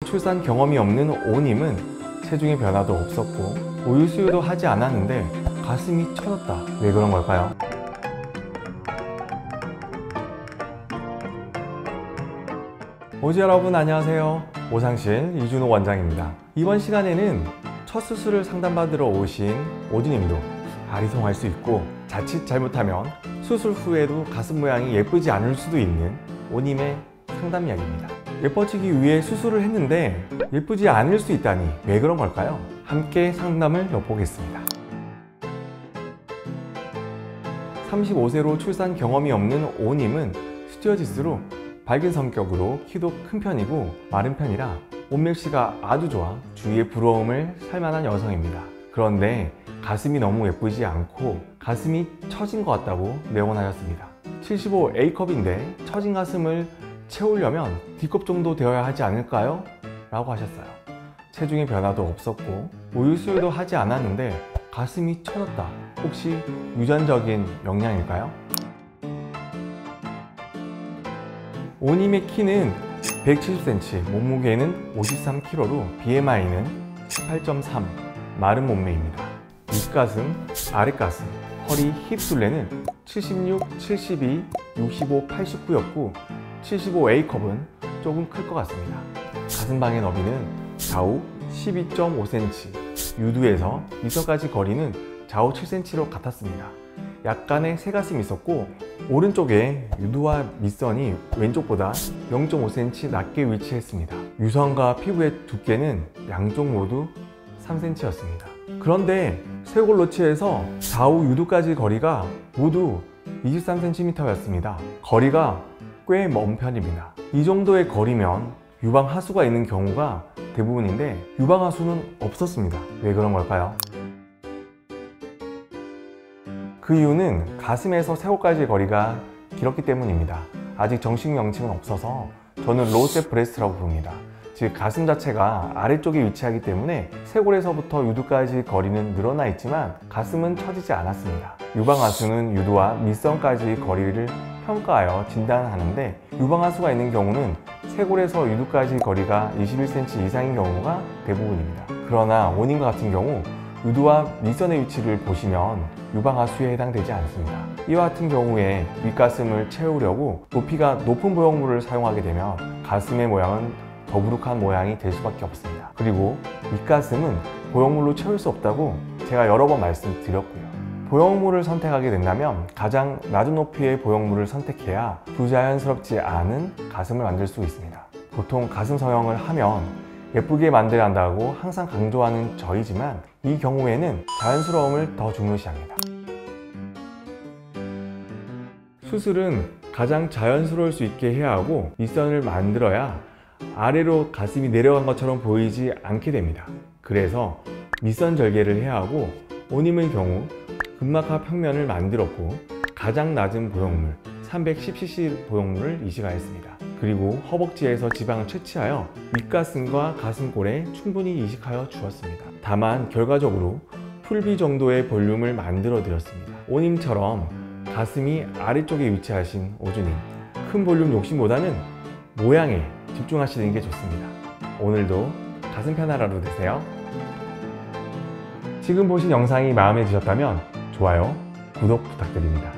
출산 경험이 없는 오님은 체중의 변화도 없었고 우유 수유도 하지 않았는데 가슴이 처졌다. 왜 그런 걸까요? 오지 여러분 안녕하세요. 오상실 이준호 원장입니다. 이번 시간에는 첫 수술을 상담받으러 오신 오주님도 아리송할 수 있고 자칫 잘못하면 수술 후에도 가슴 모양이 예쁘지 않을 수도 있는 오님의 상담 이야기입니다. 예뻐지기 위해 수술을 했는데 예쁘지 않을 수 있다니 왜 그런 걸까요? 함께 상담을 엿보겠습니다. 35세로 출산 경험이 없는 오님은 스튜어디스로 밝은 성격으로 키도 큰 편이고 마른 편이라 옷맵시가 아주 좋아 주위의 부러움을 살만한 여성입니다. 그런데 가슴이 너무 예쁘지 않고 가슴이 처진 것 같다고 내원하셨습니다. 75A컵인데 처진 가슴을 채우려면 D컵 정도 되어야 하지 않을까요? 라고 하셨어요. 체중의 변화도 없었고 우유 수유도 하지 않았는데 가슴이 처졌다. 혹시 유전적인 영향일까요? 오님의 키는 170cm, 몸무게는 53kg로 BMI는 18.3, 마른 몸매입니다. 윗가슴, 아랫가슴, 허리, 힙 둘레는 76, 72, 65, 89였고 75A컵은 조금 클 것 같습니다. 가슴방의 너비는 좌우 12.5cm, 유두에서 밑선까지 거리는 좌우 7cm로 같았습니다. 약간의 새가슴이 있었고 오른쪽에 유두와 밑선이 왼쪽보다 0.5cm 낮게 위치했습니다. 유선과 피부의 두께는 양쪽 모두 3cm였습니다. 그런데 쇄골로치에서 좌우 유두까지 거리가 모두 23cm였습니다. 거리가 꽤 먼 편입니다. 이 정도의 거리면 유방하수가 있는 경우가 대부분인데 유방하수는 없었습니다. 왜 그런 걸까요? 그 이유는 가슴에서 쇄골까지의 거리가 길었기 때문입니다. 아직 정식 명칭은 없어서 저는 로셋 브레스트라고 부릅니다. 즉 가슴 자체가 아래쪽에 위치하기 때문에 쇄골에서부터 유두까지 거리는 늘어나 있지만 가슴은 처지지 않았습니다. 유방하수는 유두와 밑선까지 거리를 평가하여 진단하는데 유방하수가 있는 경우는 쇄골에서 유두까지 거리가 21cm 이상인 경우가 대부분입니다. 그러나 오님과 같은 경우 유두와 밑선의 위치를 보시면 유방하수에 해당되지 않습니다. 이와 같은 경우에 윗가슴을 채우려고 높이가 높은 보형물을 사용하게 되면 가슴의 모양은 더부룩한 모양이 될 수밖에 없습니다. 그리고 윗가슴은 보형물로 채울 수 없다고 제가 여러 번 말씀드렸고요. 보형물을 선택하게 된다면 가장 낮은 높이의 보형물을 선택해야 부자연스럽지 않은 가슴을 만들 수 있습니다. 보통 가슴 성형을 하면 예쁘게 만들어야 한다고 항상 강조하는 저이지만 이 경우에는 자연스러움을 더 중요시합니다. 수술은 가장 자연스러울 수 있게 해야 하고 밑선을 만들어야 아래로 가슴이 내려간 것처럼 보이지 않게 됩니다. 그래서 밑선 절개를 해야 하고 오님의 경우 근막하 평면을 만들었고 가장 낮은 보형물 310cc 보형물을 이식하였습니다. 그리고 허벅지에서 지방을 채취하여 윗가슴과 가슴골에 충분히 이식하여 주었습니다. 다만 결과적으로 풀비 정도의 볼륨을 만들어 드렸습니다. 오님처럼 가슴이 아래쪽에 위치하신 오주님, 큰 볼륨 욕심보다는 모양에 집중하시는 게 좋습니다. 오늘도 가슴 편한 하루 되세요. 지금 보신 영상이 마음에 드셨다면 좋아요, 구독 부탁드립니다.